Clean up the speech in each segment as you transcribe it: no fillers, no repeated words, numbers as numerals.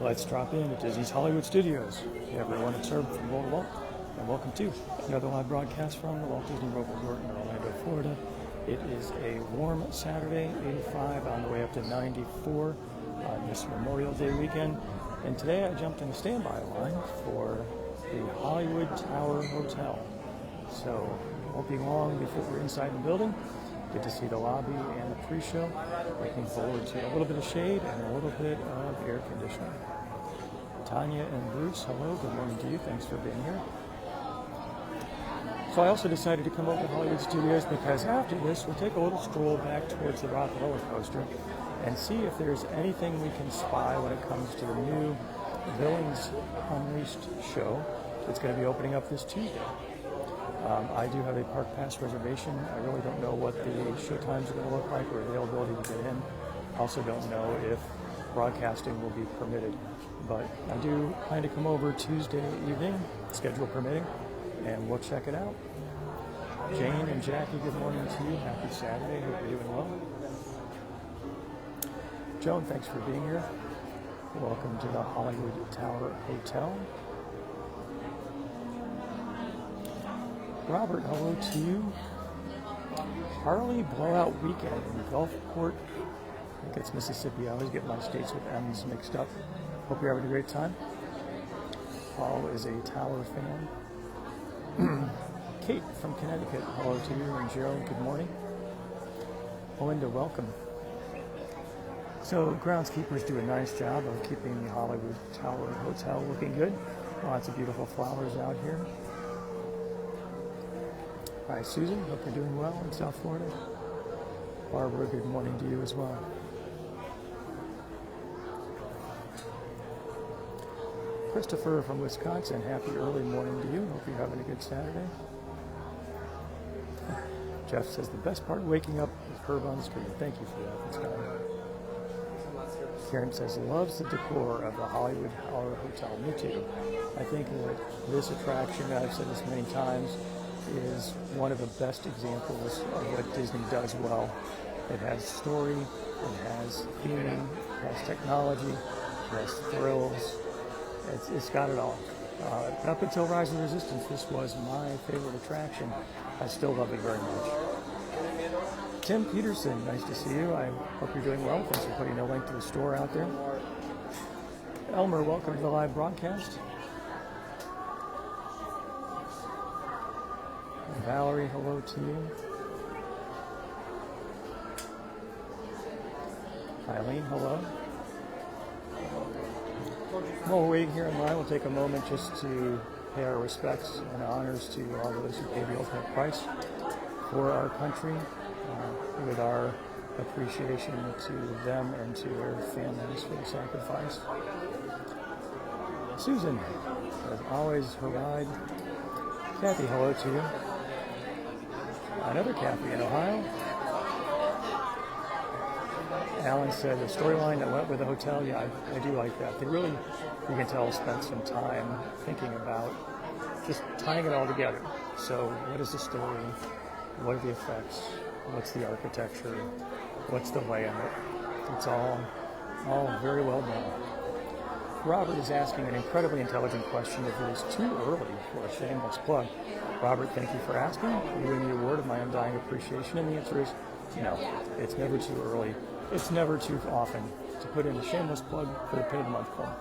Let's drop in at Disney's Hollywood Studios. Everyone it's served from Walt to Walt, and welcome to another live broadcast from the Walt Disney World Resort in Orlando, Florida. It is a warm Saturday, 85 on the way up to 94 on this Memorial Day weekend. And today I jumped in a standby line for the Hollywood Tower Hotel. So it won't be long before we're inside the building. Get to see the lobby and the pre-show. Looking forward to a little bit of shade and a little bit of air conditioning. Tanya and Bruce, hello, good morning to you. Thanks for being here. So I also decided to come over to Hollywood Studios because after this, we'll take a little stroll back towards the Rock roller coaster and see if there's anything we can spy when it comes to the new Villains Unleashed show that's going to be opening up this Tuesday. I do have a park pass reservation. I really don't know what the show times are going to look like or availability to get in. I also don't know if broadcasting will be permitted. But I do plan to come over Tuesday evening, schedule permitting, and we'll check it out. Jane and Jackie, good morning to you. Happy Saturday. Hope you're doing well. Joan, thanks for being here. Welcome to the Hollywood Tower Hotel. Robert, hello to you. Harley Blowout Weekend in Gulfport. I think it's Mississippi. I always get my states with M's mixed up. Hope you're having a great time. Paul is a Tower fan. Kate from Connecticut, hello to you. And Gerald, good morning. Melinda, welcome. So groundskeepers do a nice job of keeping the Hollywood Tower Hotel looking good. Lots of beautiful flowers out here. Hi, Susan. Hope you're doing well in South Florida. Barbara, good morning to you as well. Christopher from Wisconsin, happy early morning to you. Hope you're having a good Saturday. Jeff says, the best part of waking up is Herb on the street. Thank you for that. That's kind. Karen says, loves the decor of the Hollywood Tower Hotel. Me too. I think that this attraction, I've said this many times, is one of the best examples of what Disney does well. It has story, it has theming, it has technology, it has thrills. It's got it all. Up until Rise of the Resistance, this was my favorite attraction. I still love it very much. Tim Peterson, nice to see you. I hope you're doing well. Thanks for putting a link to the store out there. Elmer, welcome to the live broadcast. Valerie, hello to you. Eileen, hello. While we're waiting here in line, we'll take a moment just to pay our respects and honors to all those who paid the ultimate price for our country, with our appreciation to them and to their families for the sacrifice. Susan, as always, her ride. Kathy, hello to you. Another Kathy in Ohio. Alan said the storyline that went with the hotel, yeah, I do like that. They really, you can tell, spent some time thinking about just tying it all together. So what is the story? What are the effects? What's the architecture? What's the layout? It's all very well done. Robert is asking an incredibly intelligent question if it is too early for a shameless plug. Robert, thank you for asking. You win the award of my undying appreciation, and the answer is no. It's never too early. It's never too often to put in a shameless plug for the Pin of the Month Club.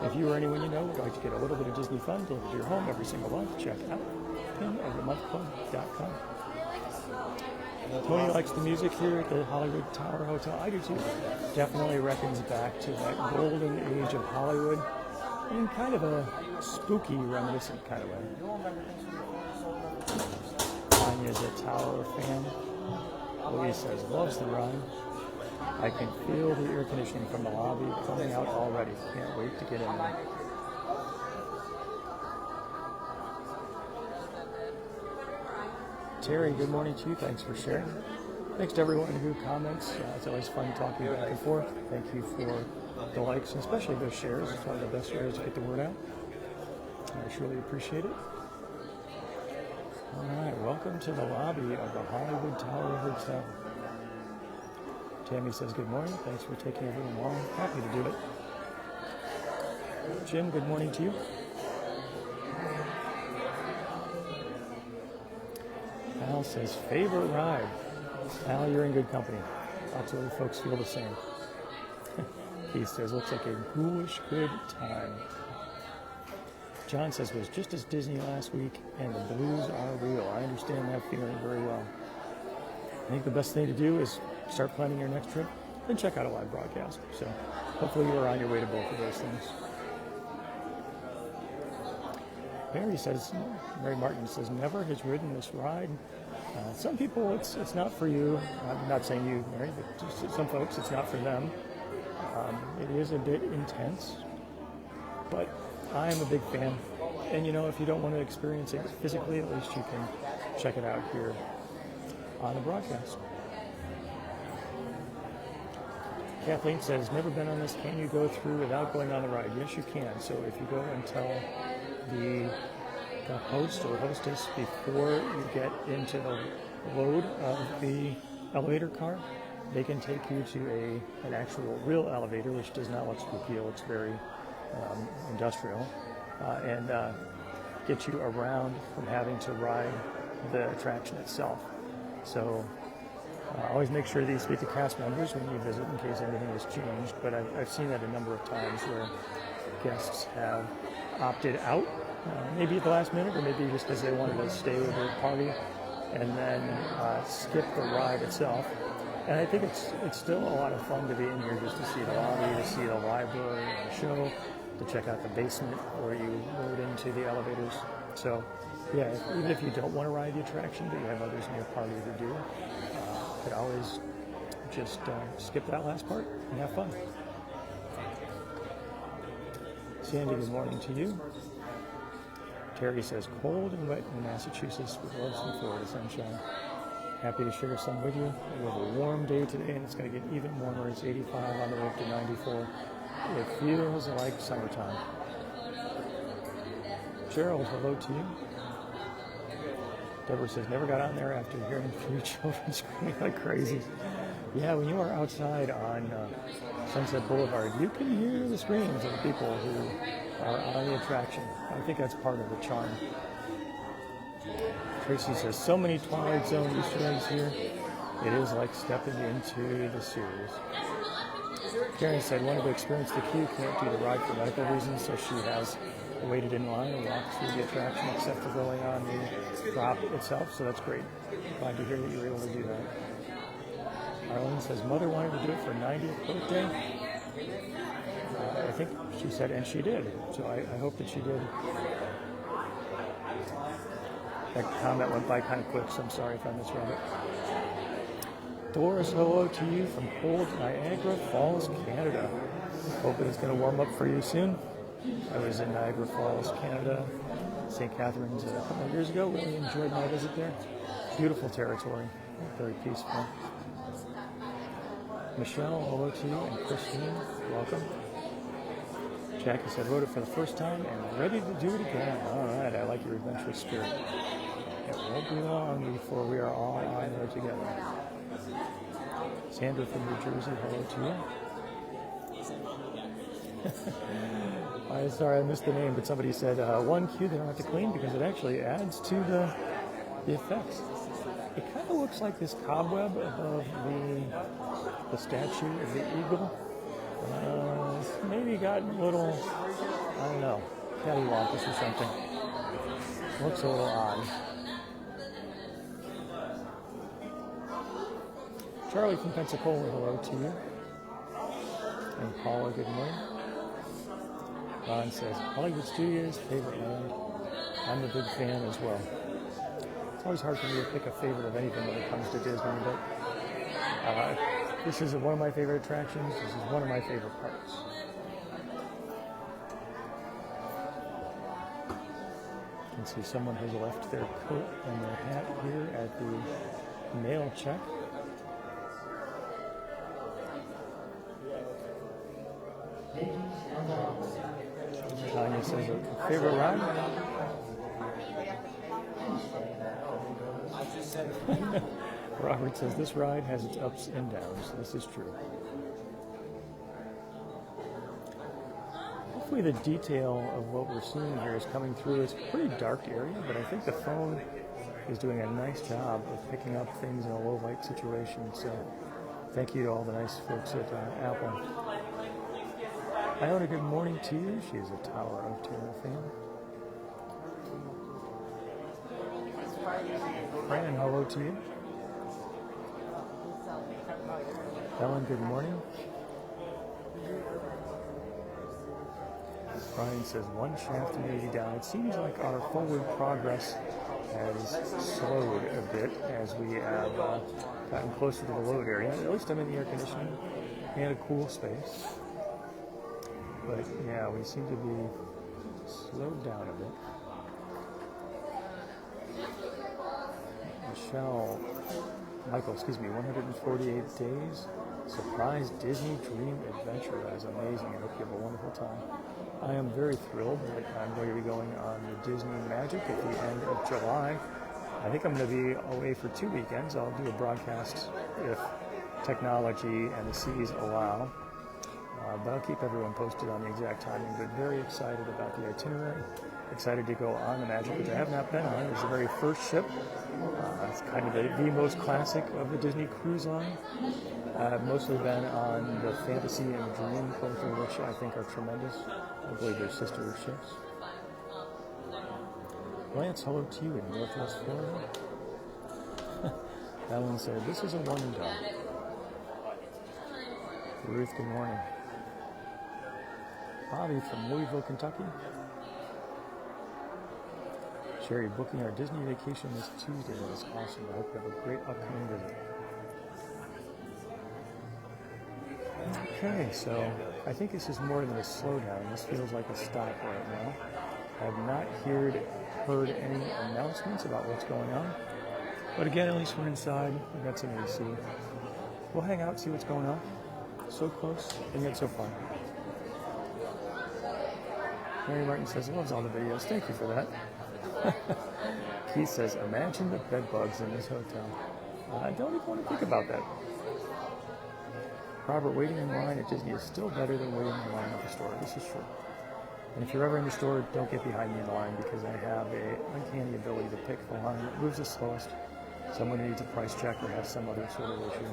If you or anyone you know would like to get a little bit of Disney fun delivered to your home every single month, check out pinofthemonthclub.com. Tony likes the music here at the Hollywood Tower Hotel. I do too. Definitely reckons back to that golden age of Hollywood in kind of a spooky, reminiscent kind of way. Tanya's a Tower fan. Louise says, loves the ride. I can feel the air conditioning from the lobby coming out already. Can't wait to get in there. Terry, good morning to you. Thanks for sharing. Thanks to everyone who comments. It's always fun talking back and forth. Thank you for the likes, and especially those shares. It's one of the best ways to get the word out. I surely appreciate it. All right, welcome to the lobby of the Hollywood Tower Hotel. Tammy says, good morning. Thanks for taking everyone along. Happy to do it. Jim, good morning to you. Al says, favorite ride. Al, you're in good company. Lots of other folks feel the same. Keith says, looks like a ghoulish good time. John says, was just as Disney last week, and the blues are real. I understand that feeling very well. I think the best thing to do is start planning your next trip and check out a live broadcast. So hopefully you are on your way to both of those things. Mary Martin says, never has ridden this ride. Some people, it's not for you. I'm not saying you, Mary, but just some folks, it's not for them. It is a bit intense, but I am a big fan. And if you don't want to experience it physically, at least you can check it out here on the broadcast. Kathleen says, never been on this. Can you go through without going on the ride? Yes, you can. So if you go and tell the host or hostess before you get into the load of the elevator car, they can take you to an actual real elevator, which does not look spooky. It's very industrial, and get you around from having to ride the attraction itself. So always make sure that you speak to cast members when you visit in case anything has changed, but I've seen that a number of times where guests have opted out, maybe at the last minute, or maybe just because they wanted to stay with their party, and then skip the ride itself. And I think it's still a lot of fun to be in here just to see the lobby, to see the library and the show, to check out the basement where you load into the elevators. So, yeah, even if you don't want to ride the attraction, but you have others in your party who do, you could always just skip that last part and have fun. Sandy, good morning to you. Terry says, cold and wet in Massachusetts with love some Florida sunshine. Happy to share some with you. We have a warm day today, and it's going to get even warmer. It's 85 on the way up to 94. It feels like summertime. Gerald, hello to you. Deborah says, never got on there after hearing 3 children screaming like crazy. Yeah, when you are outside on Sunset Boulevard, you can hear the screams of the people who are on the attraction. I think that's part of the charm. Tracy says, so many Twilight Zone Easter eggs here. It is like stepping into the series. Karen said, wanted to experience the queue, can't do the ride for medical reasons, so she has waited in line and walked through the attraction except for going on the drop itself, so that's great. Glad to hear that you were able to do that. Arlene says, mother wanted to do it for 90th birthday. I think she said, and she did, so I hope that she did. That comment went by kind of quick, so I'm sorry if I misread it. Doris, hello to you from cold Niagara Falls, Canada. Hope it's going to warm up for you soon. I was in Niagara Falls, Canada, St. Catharines a couple of years ago. Really enjoyed my visit there. Beautiful territory, very peaceful. Michelle, hello to you, and Christine, welcome. Jackie said, wrote it for the first time and ready to do it again. All right, I like your adventurous spirit. It won't be long before we are all on there together. Sandra from New Jersey, hello to you. I'm sorry I missed the name, but somebody said one queue they don't have to clean because it actually adds to the effects. It kind of looks like this cobweb above the statue of the eagle. Maybe gotten a little, I don't know, cattywampus or something. Looks a little odd. Charlie from Pensacola, hello to you. And Paula, good morning. Ron says, Hollywood Studios, favorite land. I'm a big fan as well. It's always hard for me to pick a favorite of anything when it comes to Disney, but this is one of my favorite attractions. This is one of my favorite parks. You can see someone has left their coat and their hat here at the mail check. Tanya says, a favorite ride? Robert says, this ride has its ups and downs. This is true. hopefully the detail of what we're seeing here is coming through. It's a pretty dark area, but I think the phone is doing a nice job of picking up things in a low light situation. So thank you to all the nice folks at Apple. Iona, good morning to you. She's a Tower of Terror fan. Brandon, hello to you. Ellen, good morning. Brian says, one shaft and 80 down. It seems like our forward progress has slowed a bit as we have gotten closer to the load area. At least I'm in the air conditioning and a cool space. But yeah, we seem to be slowed down a bit. Michael, 148 days. Surprise Disney Dream Adventure. That is amazing. I hope you have a wonderful time. I am very thrilled that I'm going to be going on the Disney Magic at the end of July. I think I'm going to be away for 2 weekends. I'll do a broadcast if technology and the seas allow. But I'll keep everyone posted on the exact timing. But very excited about the itinerary. Excited to go on the Magic, which I have not been on. It's the very first ship. It's kind of the most classic of the Disney Cruise Line. I've mostly been on the Fantasy and Dream, both of which I think are tremendous. I believe they're sister ships. Lance, hello to you in Northwest Florida. Ellen said, this is a one and done. Ruth, good morning. Bobby from Louisville, Kentucky. Sherry, booking our Disney vacation this Tuesday. That is awesome. I hope you have a great upcoming visit. Okay, so I think this is more than a slowdown. This feels like a stop right now. I have not heard any announcements about what's going on. But again, at least we're inside. We've got some AC. We'll hang out, see what's going on. So close, and yet so far. Mary Martin says, loves all the videos. Thank you for that. Keith says, imagine the bed bugs in this hotel. I don't even want to think about that. Robert, waiting in line at Disney is still better than waiting in line at the store. This is true. And if you're ever in the store, don't get behind me in line because I have an uncanny ability to pick the line that moves the slowest. Someone needs a price check or has some other sort of issue.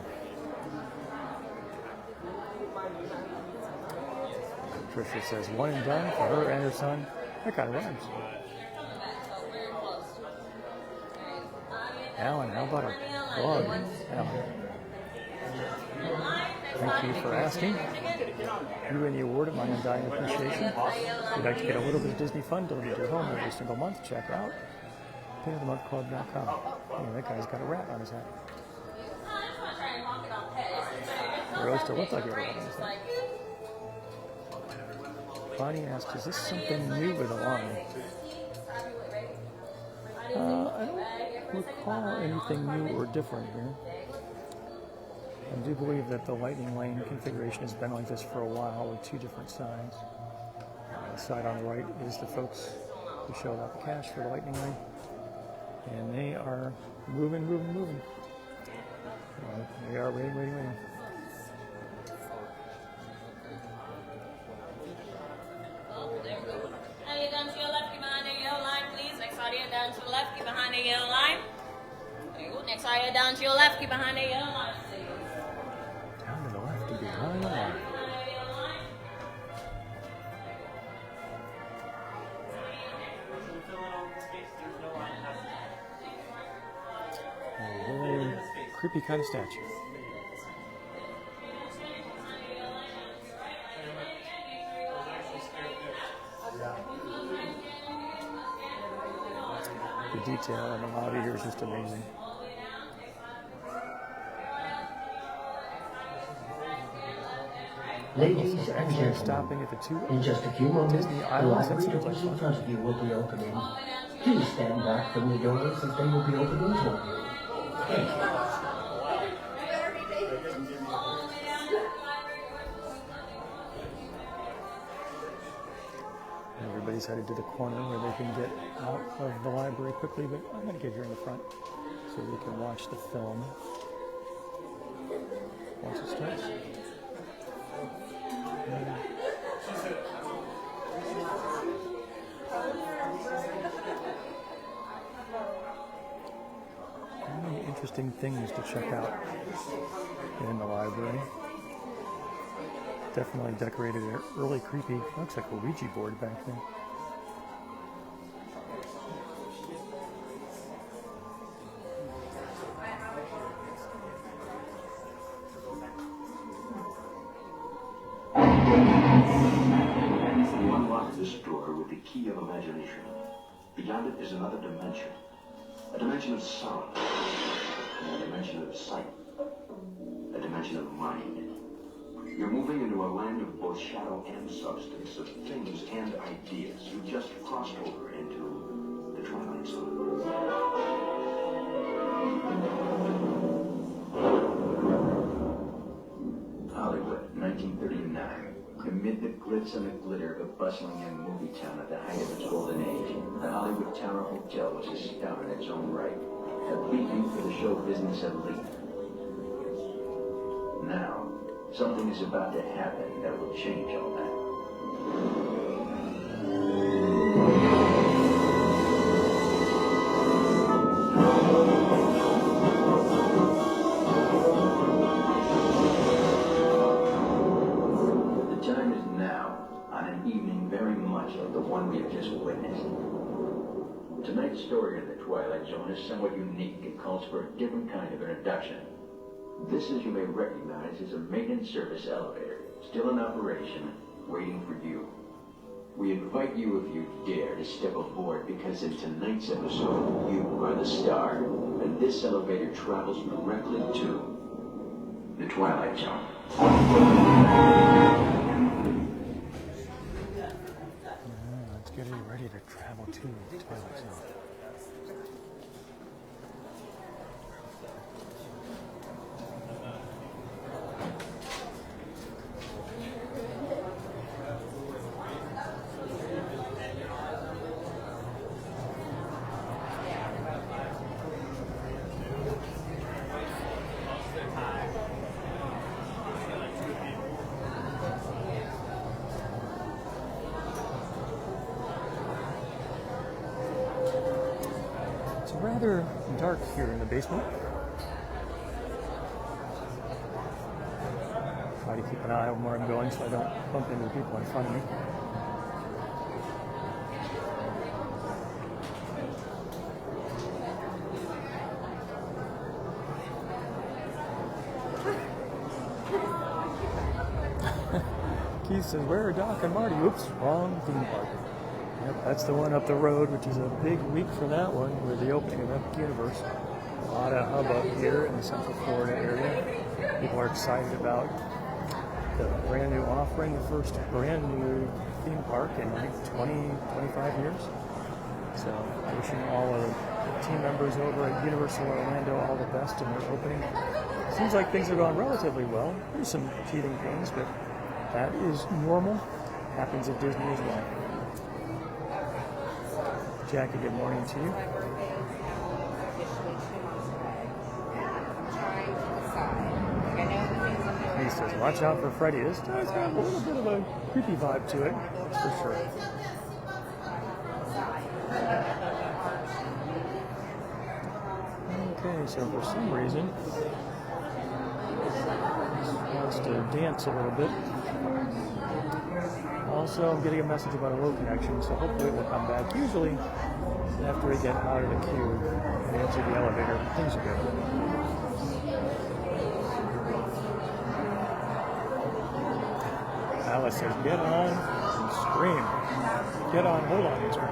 Tricia says, one and done for her and her son. That kind of rhymes. Alan, how about a plug? Alan. Thank you for asking. You win the award of my undying appreciation. If you'd like to get a little bit of Disney fun delivered to your home every single month, check out pinofthemonthclub.com. Oh, that guy's got a rat on his hat. Rose still looks like he had a rat on his hat. Bonnie asks, is this something new with the line? I don't recall anything new or different here. I do believe that the lightning lane configuration has been like this for a while with two different sides. The side on the right is the folks who showed out the cash for the lightning lane. And they are moving. They are waiting. Down to your left, keep behind the yellow line, please. Next audio down to the left, keep behind the yellow line. There you go. Next audio down to your left, keep behind the yellow line, please. Down to the left and behind the line. A very creepy kind of statue. The detail in the lobby here is just amazing. Ladies and gentlemen, stopping at the two in just a few moments, Disney the Islands. library doors in front of you will be opening. Please stand back from the doors as they will be opening toward you. Thank you. Everybody's headed to the corner where they can get out of the library quickly, but I'm going to get here in the front so we can watch the film once it starts. interesting things to check out in the library. Definitely decorated it early creepy. Looks like a Ouija board back there. You unlock this door with the key of imagination. Beyond it is another dimension. A dimension of sound. And a dimension of sight. A dimension of mind. You're moving into a land of both shadow and substance, of things and ideas. You just crossed over into the Twilight Zone. Hollywood, 1939. Amid the glitz and the glitter of a bustling young movie town at the height of its golden age, the Hollywood Tower Hotel was a star in its own right, a beacon for the show business elite. Now, something is about to happen that will change all that. The time is now, on an evening very much like the one we have just witnessed. Tonight's story in the Twilight Zone is somewhat unique and calls for a different kind of introduction. This, as you may recognize, is a maintenance service elevator, still in operation, waiting for you. We invite you, if you dare, to step aboard, because in tonight's episode, you are the star, and this elevator travels directly to the Twilight Zone. Let's get you ready to travel to the Twilight Zone. Rather dark here in the basement. Try to keep an eye on where I'm going so I don't bump into the people in front of me. Keith says, "Where are Doc and Marty?" Oops, wrong theme park. Yep, that's the one up the road, which is a big week for that one, with the opening of Epic Universe. A lot of hubbub here in the Central Florida area. People are excited about the brand new offering, the first brand new theme park in like 20, 25 years. So wishing all of the team members over at Universal Orlando all the best in their opening. Seems like things are going relatively well. There's some teething things, but that is normal. Happens at Disney as well. Jackie, good morning to you. He says, watch out for Freddy. This guy's got a little bit of a creepy vibe to it, that's for sure. Okay, so for some reason, he wants to dance a little bit. Also, I'm getting a message about a low connection, so hopefully it will come back. Usually, after we get out of the queue and into the elevator, things are good. Alice says, get on and scream. Get on, hold on, mister.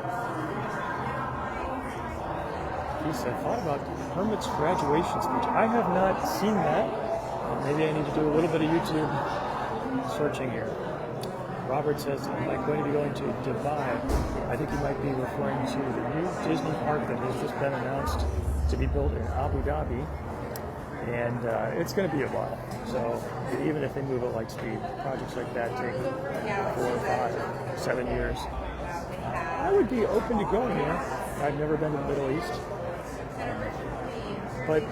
He said, thought about Hermit's graduation speech. I have not seen that. Maybe I need to do a little bit of YouTube searching here. Robert says, I'm going to be going to Dubai. I think he might be referring to the new Disney park that has just been announced to be built in Abu Dhabi. And it's going to be a while. So even if they move at light speed, projects like that take 4, 5, 7 years. I would be open to going there. I've never been to the Middle East. But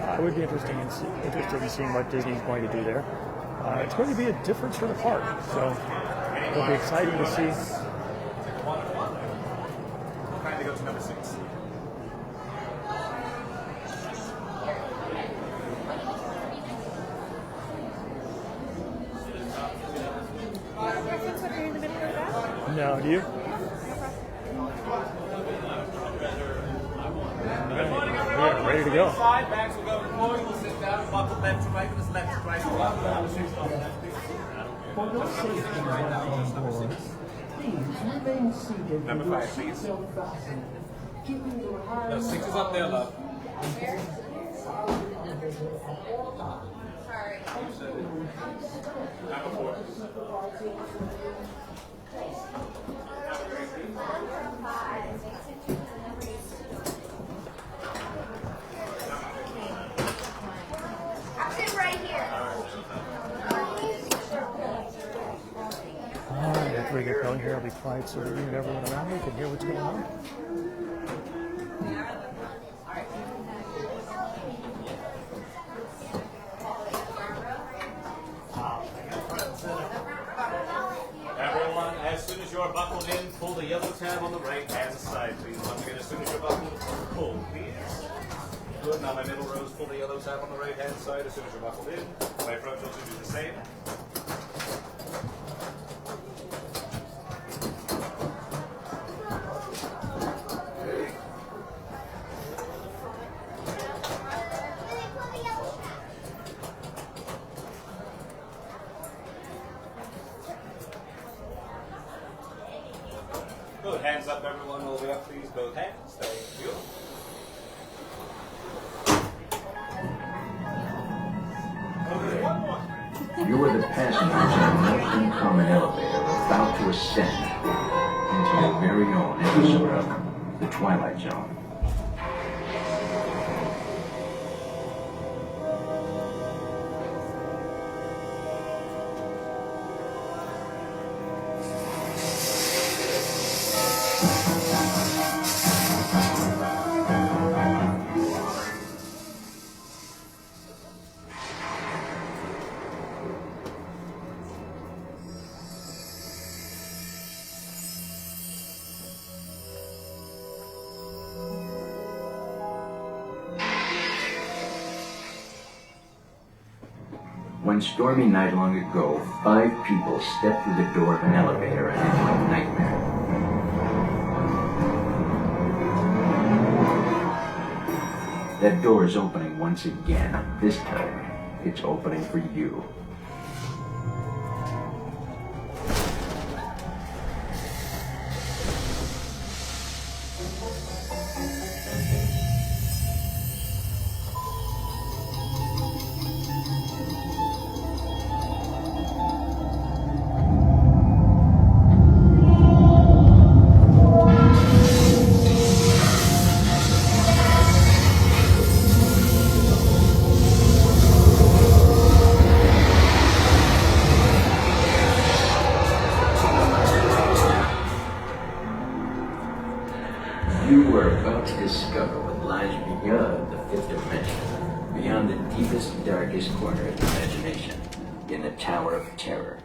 I would be interested in seeing what Disney's going to do there. It's going to be a difference for the park. So it'll be exciting to see. Trying to go to number 6. No, do you? Good morning, We everyone. are ready to go. Side bags will go forward. We'll sit down, buckle left to right, with left to right. For the safety of all on board, please remain seated Number with your 5, please. seatbelt fastened, keeping your No, hands 6 is up there, love. Number 4. I'll sit right here. All right, after we get going here, I'll be quiet so that you and everyone around me can hear what's going on. Everyone, as soon as you're buckled in, pull the yellow tab on the right hand side, please. Once again, as soon as you're buckled, pull, please. Good. Now my middle rows, pull the yellow tab on the right hand side as soon as you're buckled in. My front rows will do the same. Good. Hands up, everyone. All the way up, please. Both hands. Thank you. Okay, one more. You are the passengers of a most uncommon elevator about to ascend into your very own episode of The Twilight Zone. One stormy night long ago, 5 people stepped through the door of an elevator and into a nightmare. That door is opening once again. This time, it's opening for you. You are about to discover what lies beyond the fifth dimension, beyond the deepest, darkest corner of your imagination, in the Tower of Terror.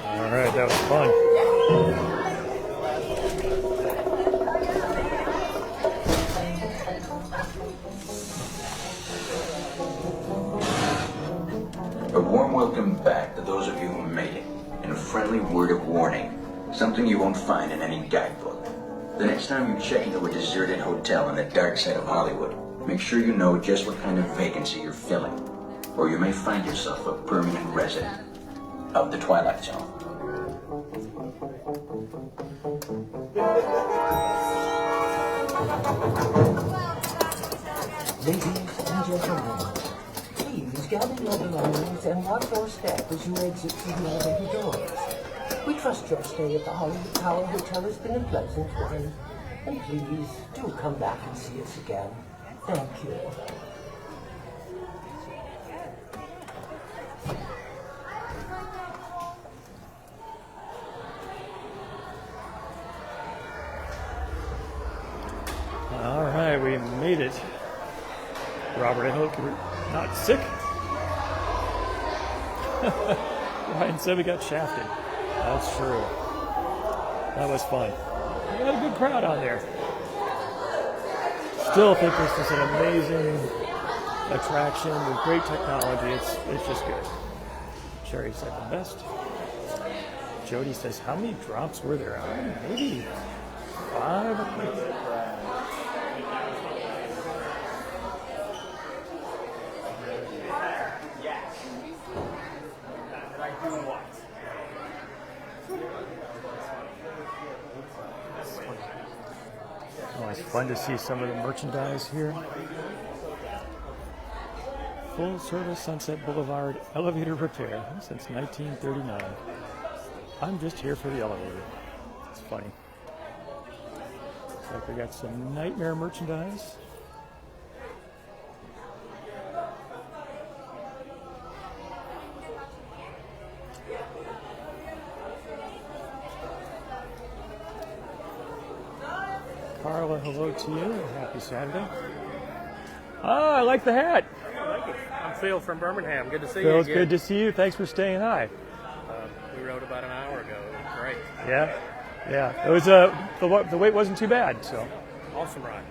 All right, that was fun. A warm welcome back to those of you who made it, and a friendly word of warning, something you won't find in any guidebook. The next time you check into a deserted hotel on the dark side of Hollywood, make sure you know just what kind of vacancy you're filling, or you may find yourself a permanent resident of the Twilight Zone. Ladies and gentlemen, please gather your belongings and watch your step as you exit through the elevator doors. We trust your stay at the Hollywood Tower Hotel has been a pleasant one. And please do come back and see us again. Thank you. All right, we made it. Robert, I hope you're not sick. Ryan said we got shafted. That's true. That was fun. We had a good crowd on there. Still think this is an amazing attraction with great technology. It's just good. Sherry said the best. Jody says, how many drops were there? Maybe 5. Oh, it's fun to see some of the merchandise here. Full service Sunset Boulevard elevator repair since 1939. I'm just here for the elevator. It's funny. Looks like we got some Nightmare merchandise. Carla, hello to you. Happy Saturday. Ah, I like the hat. I'm Phil from Birmingham. Good to see you Phil, again. it's good to see you. Thanks for staying high. We rode about an hour ago. It was great. Yeah. It was the wait wasn't too bad. So. Awesome ride.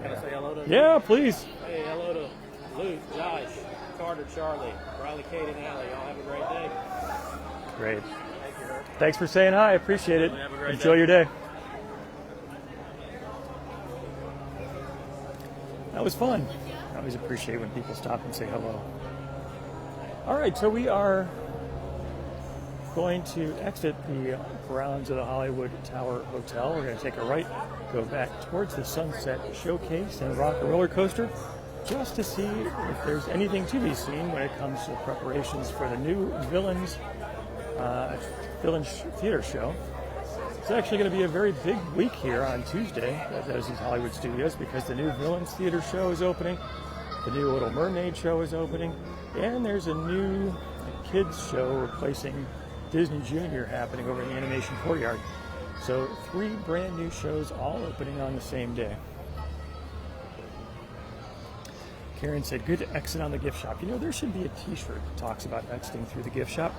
Can I say hello to Yeah, please. Hey, hello to Luke, Josh, Carter, Charlie, Riley, Kate, and Allie. Y'all have a great day. Great. Thanks for saying hi. I appreciate it. Have a great Enjoy day. your day. That was fun. I always appreciate when people stop and say hello. All right, so we are going to exit the grounds of the Hollywood Tower Hotel. We're going to take a right, go back towards the Sunset Showcase and Rock and Roller Coaster, just to see if there's anything to be seen when it comes to preparations for the new Villains Theater Show. It's actually going to be a very big week here on Tuesday at those Hollywood Studios because the new Villains Theater Show is opening, the new Little Mermaid Show is opening, and there's a new kids show replacing Disney Junior happening over in the Animation Courtyard. So 3 brand new shows all opening on the same day. Karen said, good to exit on the gift shop. You know, there should be a t-shirt that talks about exiting through the gift shop.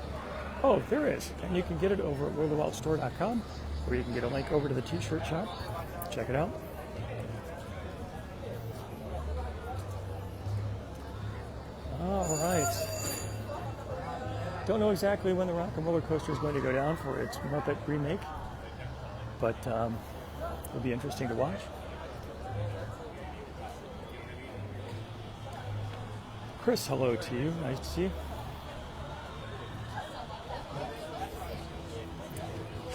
Oh, there is. And you can get it over at worldofwildstore.com, or you can get a link over to the t-shirt shop. Check it out. All right. Don't know exactly when the Rock and Roller Coaster is going to go down for its Muppet remake, but it'll be interesting to watch. Chris, hello to you. Nice to see you.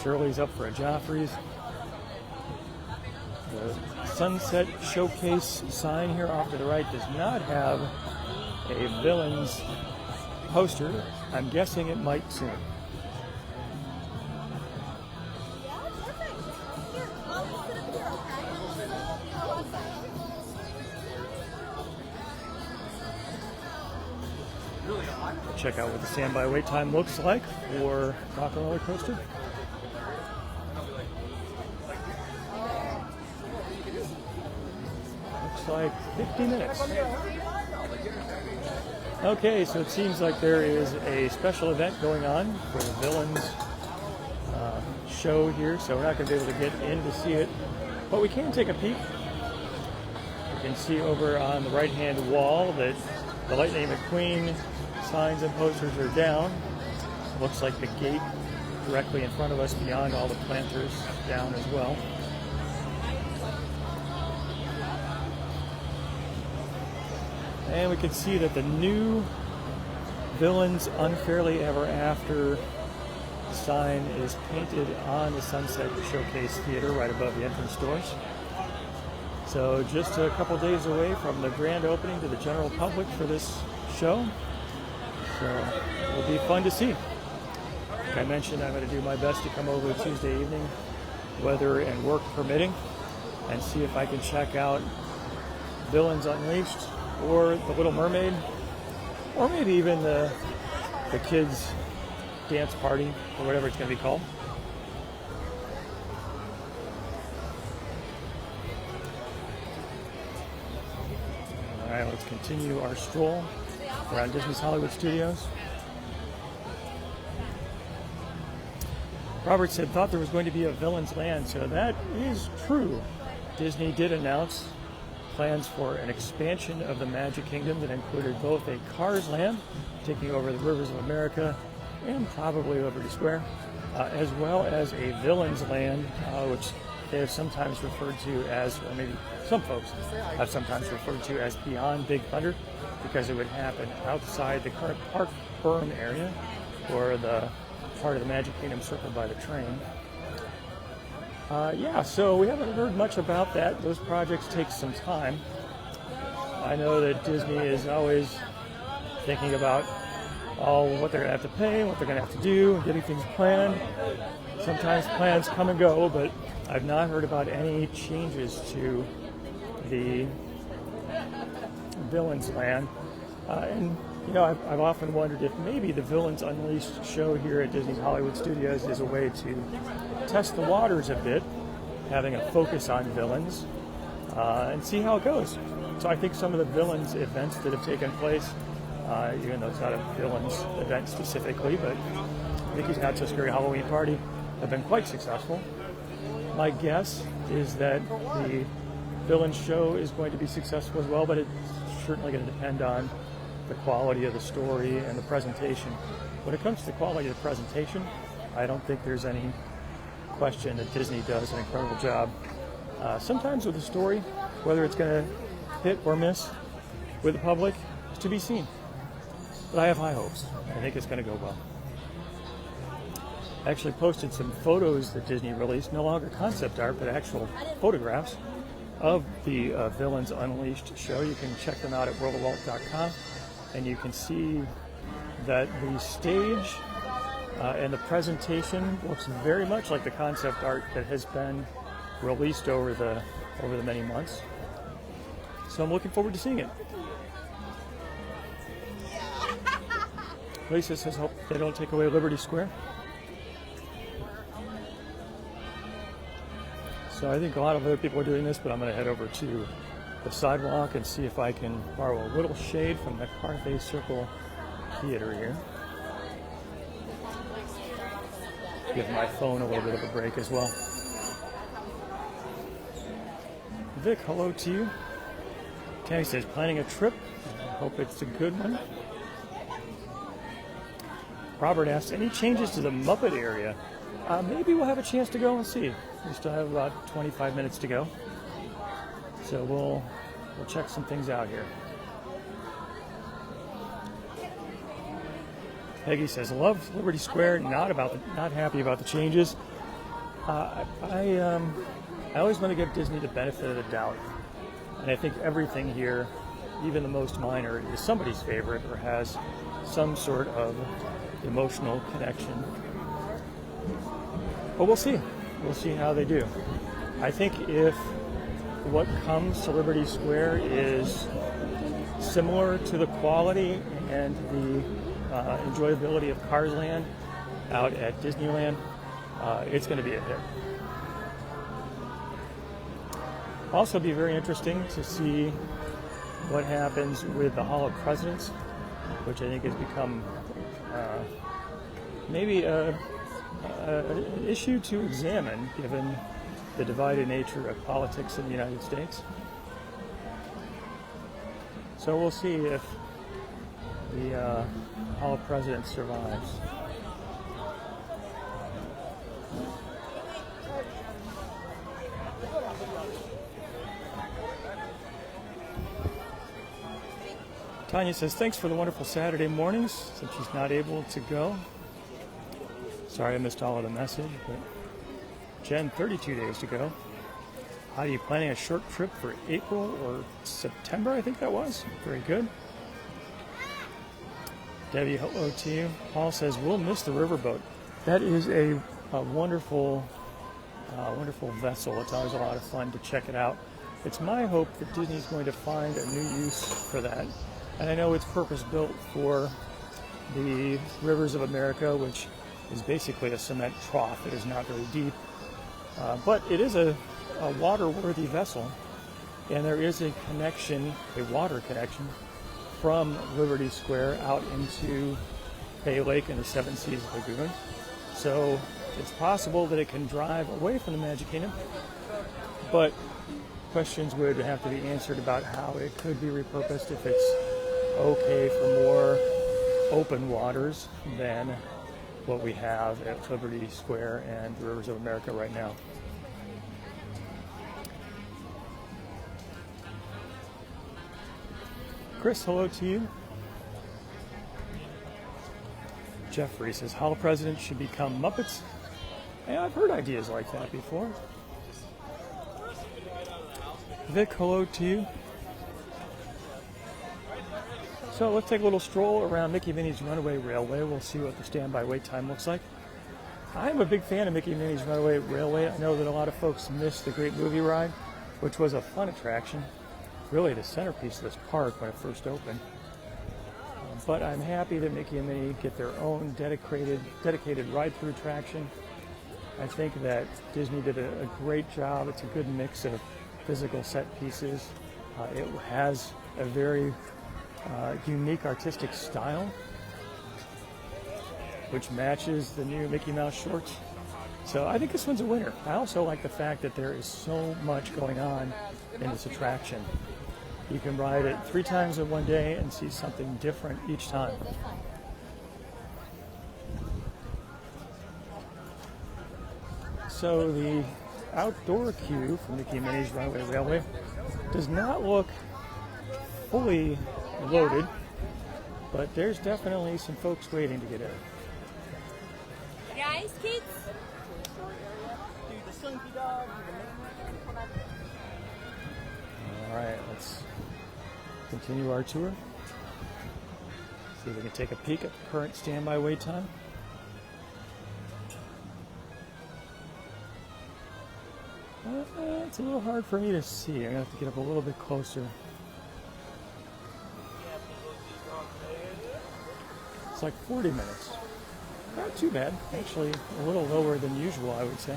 Shirley's up for a Joffrey's. The Sunset Showcase sign here off to the right does not have a Villains poster. I'm guessing it might soon. Check out what the standby wait time looks like for Rock and Roller Coaster. Looks like 50 minutes. Okay, so it seems like there is a special event going on for the Villains show here, so we're not going to be able to get in to see it, but we can take a peek. You can see over on the right-hand wall that the Lightning McQueen signs and posters are down. Looks like the gate directly in front of us beyond all the planters down as well. And we can see that the new Villains Unfairly Ever After sign is painted on the Sunset Showcase Theater right above the entrance doors. So just a couple days away from the grand opening to the general public for this show. So it'll be fun to see. Like I mentioned, I'm going to do my best to come over Tuesday evening, weather and work permitting, and see if I can check out Villains Unleashed or The Little Mermaid, or maybe even the kids' dance party or whatever it's going to be called. All right, let's continue our stroll around Disney's Hollywood Studios. Robert said, thought there was going to be a Villains Land, so that is true. Disney did announce plans for an expansion of the Magic Kingdom that included both a Cars Land, taking over the Rivers of America and probably Liberty Square, as well as a Villains Land, which they have sometimes referred to as, or maybe some folks have sometimes referred to as Beyond Big Thunder, because it would happen outside the current park berm area, or the part of the Magic Kingdom circled by the train. So we haven't heard much about that. Those projects take some time. I know that Disney is always thinking about what they're going to have to pay, what they're going to have to do, and getting things planned. Sometimes plans come and go, but I've not heard about any changes to the Villains Land. I've often wondered if maybe the Villains Unleashed show here at Disney's Hollywood Studios is a way to test the waters a bit, having a focus on villains, and see how it goes. So I think some of the Villains events that have taken place, even though it's not a Villains event specifically, but Mickey's Not So Scary Halloween Party have been quite successful. My guess is that the Villains show is going to be successful as well, but it's certainly going to depend on the quality of the story and the presentation. When it comes to the quality of the presentation, I don't think there's any question that Disney does an incredible job. Sometimes with the story, whether it's going to hit or miss with the public, is to be seen. But I have high hopes. I think it's going to go well. I actually posted some photos that Disney released, no longer concept art, but actual photographs of the Villains Unleashed show. You can check them out at worldofwalt.com. And you can see that the stage and the presentation looks very much like the concept art that has been released over the many months. So I'm looking forward to seeing it. Lisa says, hope they don't take away Liberty Square. So I think a lot of other people are doing this, but I'm going to head over to the sidewalk and see if I can borrow a little shade from the Carthay Circle Theater here. Give my phone a little bit of a break as well. Vic, hello to you. Tammy says, planning a trip. Hope it's a good one. Robert asks, any changes to the Muppet area? Maybe we'll have a chance to go and see. We still have about 25 minutes to go. So we'll check some things out here. Peggy says, love Liberty Square, not happy about the changes. I always want to give Disney the benefit of the doubt. And I think everything here, even the most minor, is somebody's favorite or has some sort of emotional connection. But we'll see. We'll see how they do. I think if what comes to Liberty Square is similar to the quality and the enjoyability of Cars Land out at Disneyland, it's going to be a hit. Also be very interesting to see what happens with the Hall of Presidents, which I think has become maybe an issue to examine given the divided nature of politics in the United States. So we'll see if the Hall of Presidents survives. Tanya says, thanks for the wonderful Saturday mornings, since she's not able to go. Sorry I missed all of the message, but Jen, 32 days to go. Are you planning a short trip for April or September? I think that was. Very good. Debbie, hello to you. Paul says, we'll miss the riverboat. That is a wonderful, wonderful vessel. It's always a lot of fun to check it out. It's my hope that Disney's going to find a new use for that. And I know it's purpose-built for the Rivers of America, which is basically a cement trough. It is not very deep. But it is a water-worthy vessel. And there is a connection, a water connection, from Liberty Square out into Bay Lake and the Seven Seas Lagoon. So it's possible that it can drive away from the Magic Kingdom, but questions would have to be answered about how it could be repurposed if it's okay for more open waters than what we have at Liberty Square and the Rivers of America right now. Chris, hello to you. Jeffrey says, Hall Presidents should become Muppets. Yeah, I've heard ideas like that before. Vic, hello to you. So let's take a little stroll around Mickey Minnie's Runaway Railway. We'll see what the standby wait time looks like. I'm a big fan of Mickey Minnie's Runaway Railway. I know that a lot of folks missed the Great Movie Ride, which was a fun attraction. Really the centerpiece of this park when it first opened. But I'm happy that Mickey and Minnie get their own dedicated ride-through attraction. I think that Disney did a great job. It's a good mix of physical set pieces. It has a very unique artistic style, which matches the new Mickey Mouse shorts. So I think this one's a winner. I also like the fact that there is so much going on in this attraction. You can ride it 3 times in one day and see something different each time. So the outdoor queue for Mickey and Minnie's Runaway Railway does not look fully loaded, but there's definitely some folks waiting to get in. Guys, kids. All right, let's continue our tour. See if we can take a peek at the current standby wait time. It's a little hard for me to see. I'm going to have to get up a little bit closer. It's like 40 minutes. Not too bad. Actually, a little lower than usual, I would say.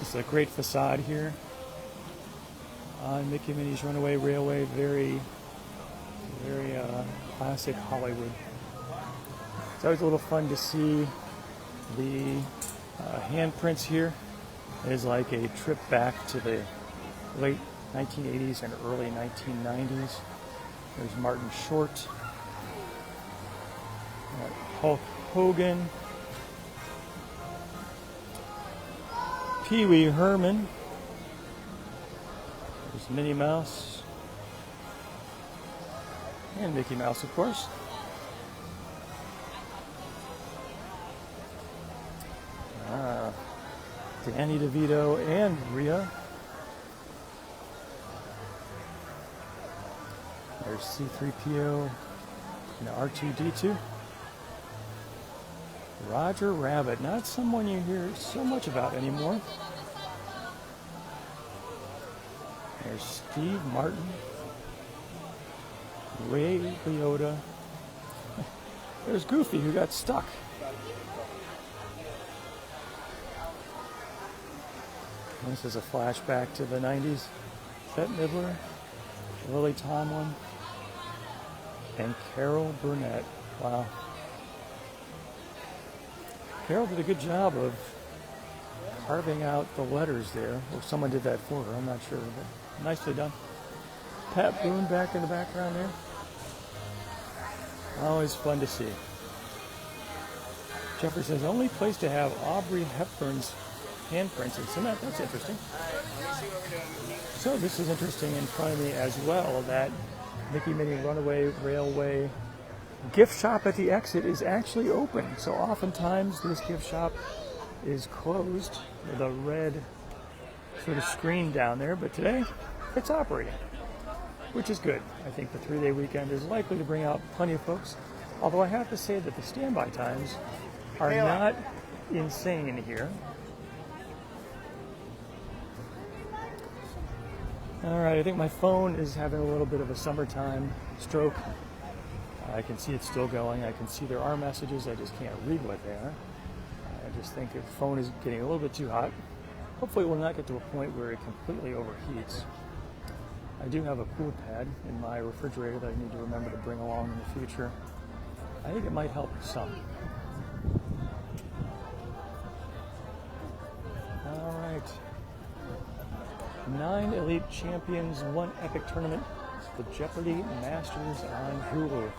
It's a great facade here on Mickey and Minnie's Runaway Railway. Very, very classic Hollywood. It's always a little fun to see the handprints here. It is like a trip back to the late 1980s and early 1990s. There's Martin Short, Hulk Hogan, Pee Wee Herman, there's Minnie Mouse, and Mickey Mouse, of course. Danny DeVito and Rhea. There's C-3PO and R2-D2. Roger Rabbit, not someone you hear so much about anymore. There's Steve Martin, Ray Liotta. There's Goofy, who got stuck. This is a flashback to the 90s. Bette Midler, Lily Tomlin, and Carol Burnett. Wow. Carol did a good job of carving out the letters there. Or someone did that for her, I'm not sure, but nicely done. Pat Boone back in the background there. Always fun to see. Jeffrey says, only place to have Audrey Hepburn's handprints in cement. That's interesting. So this is interesting in front of me as well, that Mickey Minnie Runaway Railway gift shop at the exit is actually open. So oftentimes this gift shop is closed with a red sort of screen down there, but today it's operating, which is good. I think the 3-day weekend is likely to bring out plenty of folks, although I have to say that the standby times are not insane here. All right, I think my phone is having a little bit of a summertime stroke. I can see it's still going. I can see there are messages. I just can't read what they are. I just think the phone is getting a little bit too hot. Hopefully it will not get to a point where it completely overheats. I do have a cool pad in my refrigerator that I need to remember to bring along in the future. I think it might help some. All right. 9 elite champions, 1 epic tournament. The Jeopardy Masters on Hulu.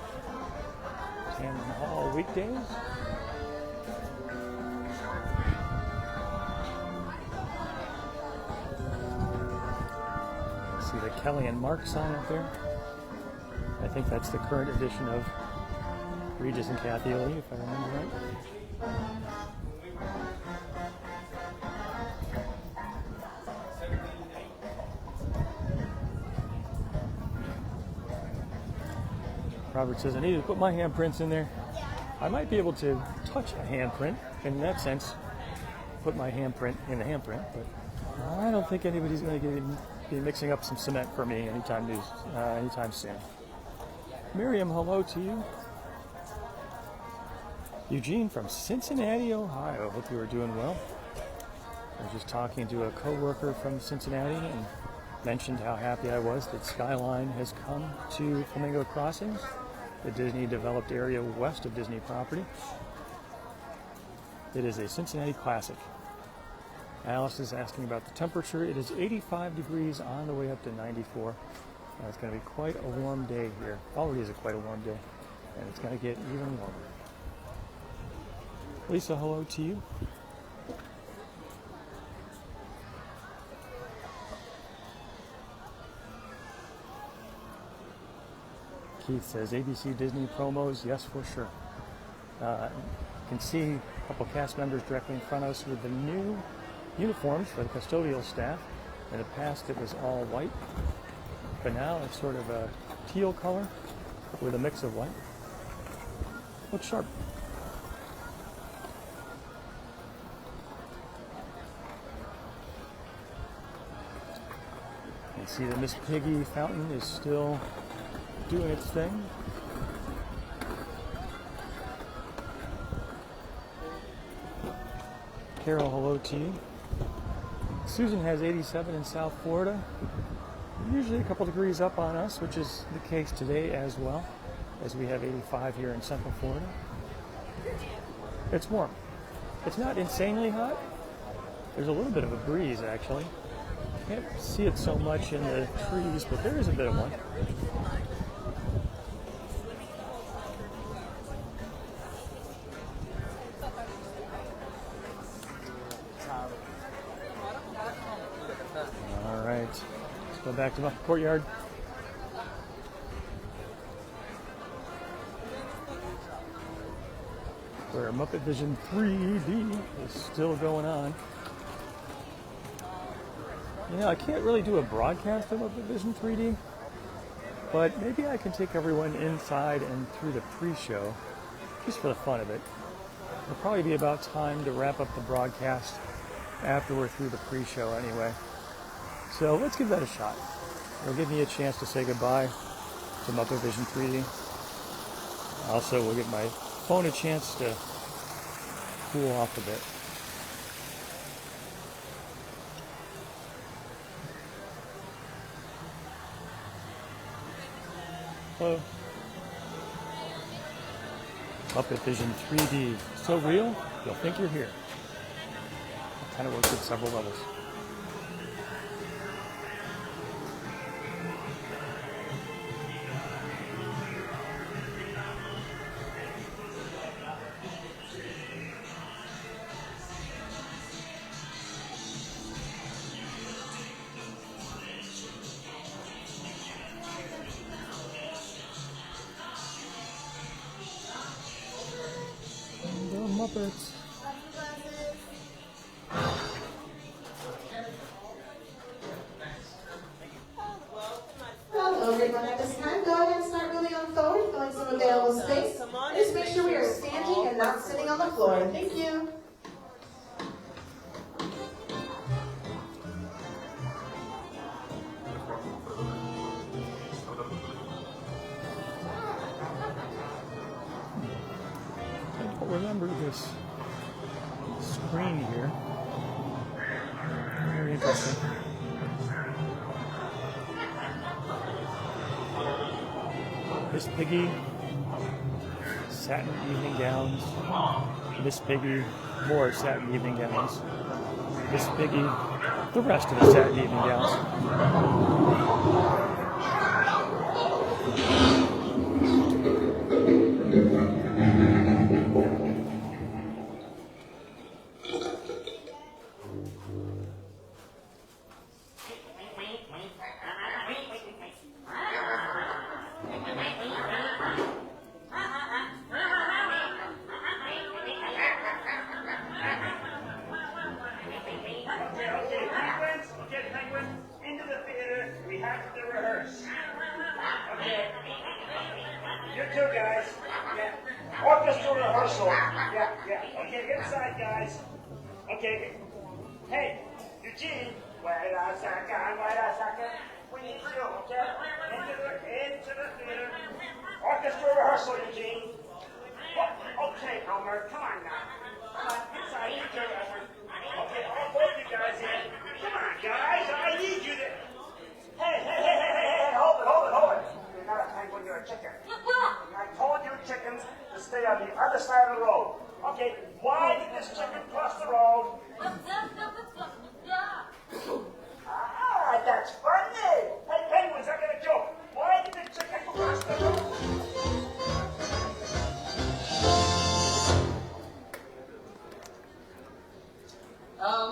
Town Hall weekdays. See the Kelly and Mark sign up there. I think that's the current edition of Regis and Kathy Lee, if I remember right. Robert says, I need to put my handprints in there. I might be able to touch a handprint, and in that sense, put my handprint in the handprint, but I don't think anybody's going to be mixing up some cement for me anytime soon. Miriam, hello to you. Eugene from Cincinnati, Ohio. Hope you are doing well. I was just talking to a coworker from Cincinnati and mentioned how happy I was that Skyline has come to Flamingo Crossings, the Disney-developed area west of Disney property. It is a Cincinnati classic. Alice is asking about the temperature. It is 85 degrees on the way up to 94. It's going to be quite a warm day here. Already is quite a warm day, and it's going to get even warmer. Lisa, hello to you. Keith says ABC Disney promos, yes, for sure. You can see a couple cast members directly in front of us with the new uniforms for the custodial staff. In the past, it was all white, but now it's sort of a teal color with a mix of white. Looks sharp. You can see the Miss Piggy fountain is still doing its thing. Carol, hello to you. Susan has 87 in South Florida. Usually a couple degrees up on us, which is the case today as well, as we have 85 here in Central Florida. It's warm. It's not insanely hot. There's a little bit of a breeze, actually. Can't see it so much in the trees, but there is a bit of one. All right, let's go back to Muppet Courtyard. Where Muppet Vision 3D is still going on. You know, I can't really do a broadcast of Muppet Vision 3D, but maybe I can take everyone inside and through the pre-show, just for the fun of it. It'll probably be about time to wrap up the broadcast after we're through the pre-show anyway. So let's give that a shot. It'll give me a chance to say goodbye to Muppet Vision 3D. Also, we'll give my phone a chance to cool off a bit. Hello. Muppet Vision 3D. So real, you'll think you're here. It kind of works at several levels. Muppets. everyone at this time. Go ahead and start moving on forward, filling some available space. And just make sure we are standing and not sitting on the floor. Thank you. I don't remember this screen here. Very interesting. Miss Piggy, satin evening gowns. Miss Piggy, more satin evening gowns. Miss Piggy, the rest of the satin evening gowns.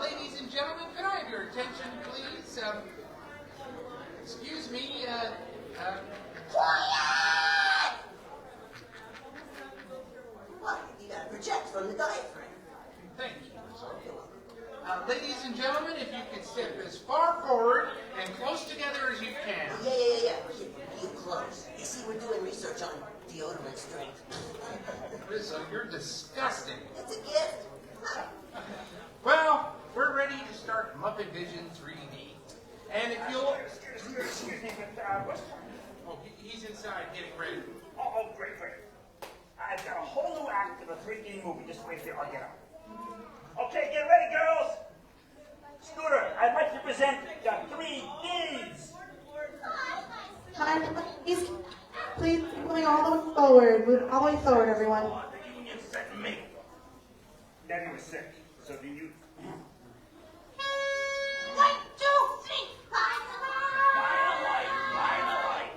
Ladies and gentlemen, could I have your attention, please? Excuse me, What? You gotta project from the diaphragm. Thank you. Ladies and gentlemen, if you could step as far forward and close together as you can. Yeah. You close. You see, we're doing research on deodorant strength. Rizzo, you're disgusting. It's a gift. Well, we're ready to start Muppet Vision 3D. And if you'll... Excuse me, but what's... Oh, he's inside getting ready. Oh, great. I've got a whole new act of a 3D movie. Just wait here, I'll get up. Okay, get ready, girls. Scooter, I'd like to present the 3Ds. Hi, please moving all the way forward. Move all the way forward, everyone. The union sent me. Daddy was sick, so do you... 1, 2, 3, fire the light! Fire the light!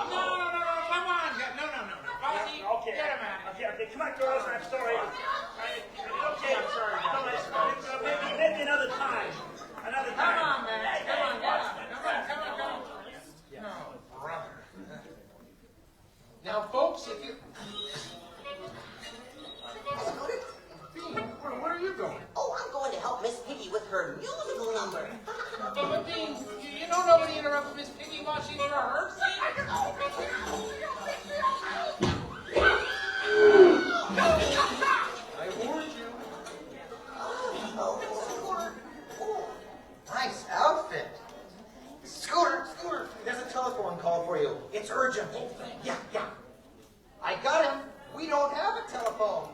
No, come on. No. Bossy, Okay. get him out of here. Okay, come on, girls, I'm sorry. Okay, I'm sorry. Maybe another time. Come on, man. Come on. No, brother. Now, folks, if you... Scooter? Bean, where are you going? Oh, I'm going to help Miss Piggy with her musical number. But Bean, you know nobody interrupts Miss Piggy while she's rehearsing? I warned you. Oh, nice outfit. Scooter, there's a telephone call for you. It's urgent. Yeah. I got him. We don't have a telephone.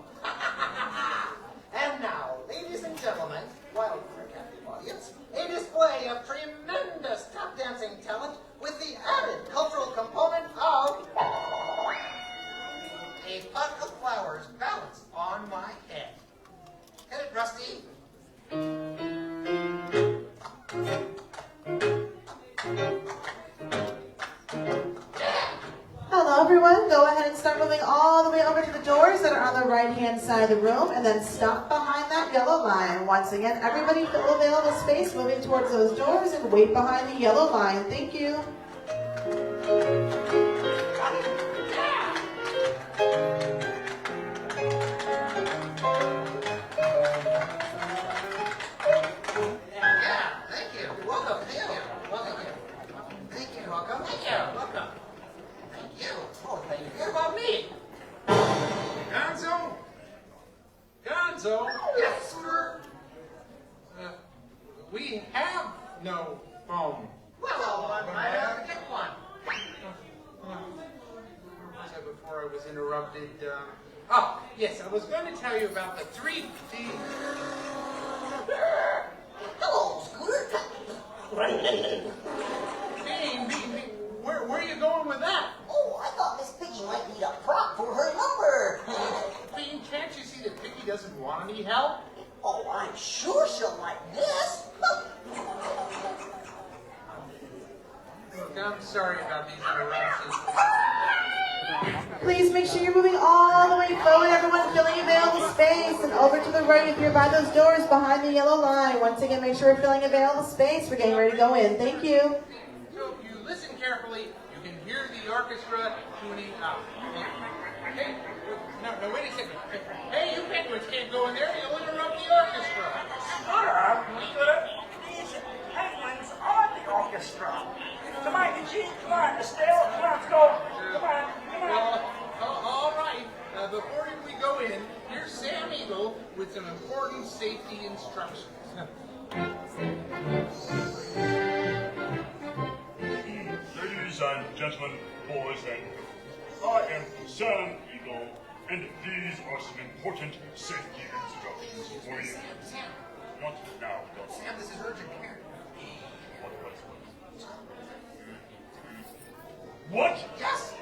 And now, ladies and gentlemen, while we're a captive audience, a display of tremendous tap dancing talent with the added cultural component of a pot of flowers balanced on my head. Hit it, Rusty. Hello, everyone. Go ahead and start moving all the way over to the doors that are on the right-hand side of the room, and then stop behind that yellow line. Once again, everybody fill available space moving towards those doors and wait behind the yellow line. Thank you. Yeah, thank you. Welcome. Yeah, welcome. Thank you. Oh, thank you. What about me? Gonzo? Gonzo? Yes, sir. We have no phone. Well, I have to get one. What was that before I was interrupted? Oh, yes, I was going to tell you about the 3D. Hello, Scooter. Bean, where are you going with that? Oh, I thought Miss Piggy might need a prop for her number. Bean, can't you see that Piggy doesn't want any help? Oh, I'm sure she'll like this. Look, I'm sorry about these interruptions. Please make sure you're moving all the way forward, everyone, filling available space, and over to the right if you're by those doors behind the yellow line. Once again, make sure you're filling available space. We're getting ready to go in. Thank you. So if you listen carefully, you can hear the orchestra tuning up. Hey, no, wait a second. Hey, you penguins can't go in there. You'll interrupt the orchestra. Scooter, these penguins are the orchestra. Come on, Eugene, come on, Estelle, come on, let's go. Come on, come on. Well, all right. Before we go in, here's Sam Eagle with some important safety instructions. Ladies and gentlemen, boys and girls, I am Sam Eagle, and these are some important safety instructions for you. Sam. What now? Sam, this is urgent care. What? Yes.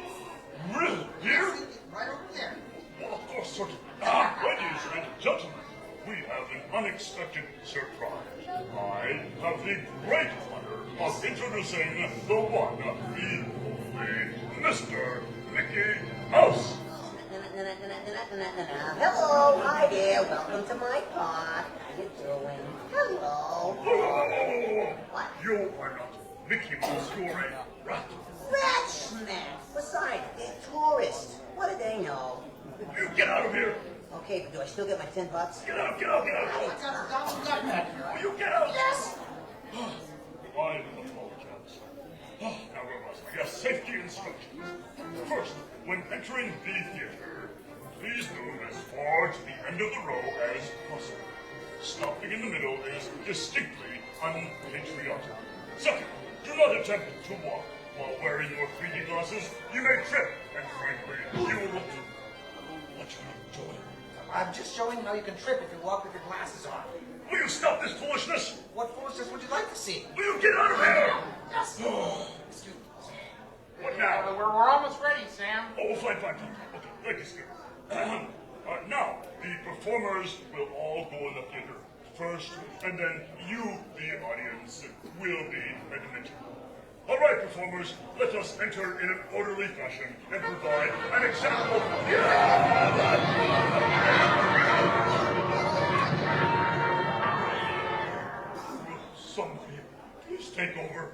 Really? Here? Right over there. Well, of course, sort of. Ladies and gentlemen, we have an unexpected surprise. I have the great honor of introducing the one, the only, Mr. Mickey Mouse. Hello, hi there. Welcome to my park. How you doing? Hello. Oh, What? you are not Mickey Mouse, you're a rat. Rat smack. Besides, they're tourists. What do they know? You get out of here. Okay, but do I still get my $10? Get out, get out, get out. I got a double duck back here. Will you get out? Yes. I apologize. Now where was I? Yes, safety instructions. First, when entering the theater, please move as far to the end of the row as possible. Stopping in the middle is distinctly unpatriotic. Second, do not attempt to walk while wearing your 3D glasses. You may trip, and frankly, you will... What are you doing? I'm just showing how you can trip if you walk with your glasses on. Will you stop this foolishness? What foolishness would you like to see? Will you get out of here? Yes. What now? We're almost ready, Sam. Oh, fine. Okay, thank you, sir. Now, the performers will all go in the theater first, and then you, the audience, will be admitted. All right, performers, let us enter in an orderly fashion and provide an example. Somebody, please take over.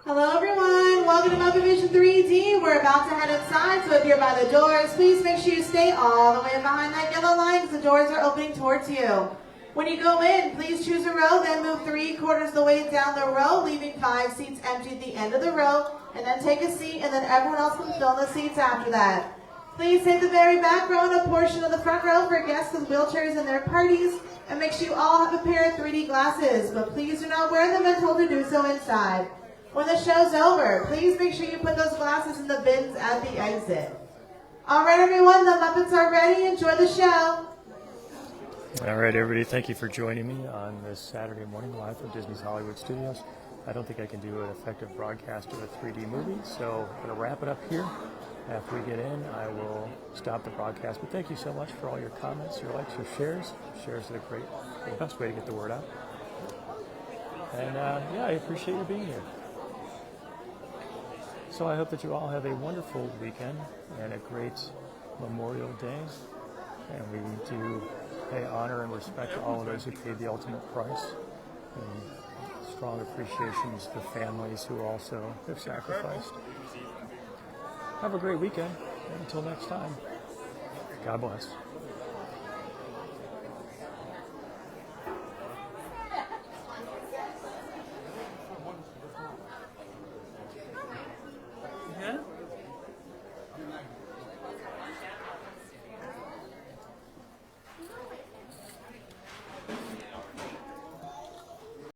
Hello, everyone. Welcome to Muppet Vision 3D. We're about to head inside, so if you're by the doors, please make sure you stay all the way behind that yellow line because the doors are opening towards you. When you go in, please choose a row, then move 3/4 of the way down the row, leaving 5 seats empty at the end of the row, and then take a seat, and then everyone else can fill in the seats after that. Please take the very back row and a portion of the front row for guests with wheelchairs and their parties, and make sure you all have a pair of 3D glasses, but please do not wear them until to do so inside. When the show's over, please make sure you put those glasses in the bins at the exit. All right, everyone, the Muppets are ready. Enjoy the show. All right, everybody, thank you for joining me on this Saturday morning live from Disney's Hollywood Studios. I don't think I can do an effective broadcast of a 3D movie, so I'm going to wrap it up here. After we get in, I will stop the broadcast. But thank you so much for all your comments, your likes, your shares. Shares are the best way to get the word out. And yeah, I appreciate you being here. So I hope that you all have a wonderful weekend and a great Memorial Day. And we do pay honor and respect to all of those who paid the ultimate price. And strong appreciations to families who also have sacrificed. Have a great weekend. And until next time, God bless.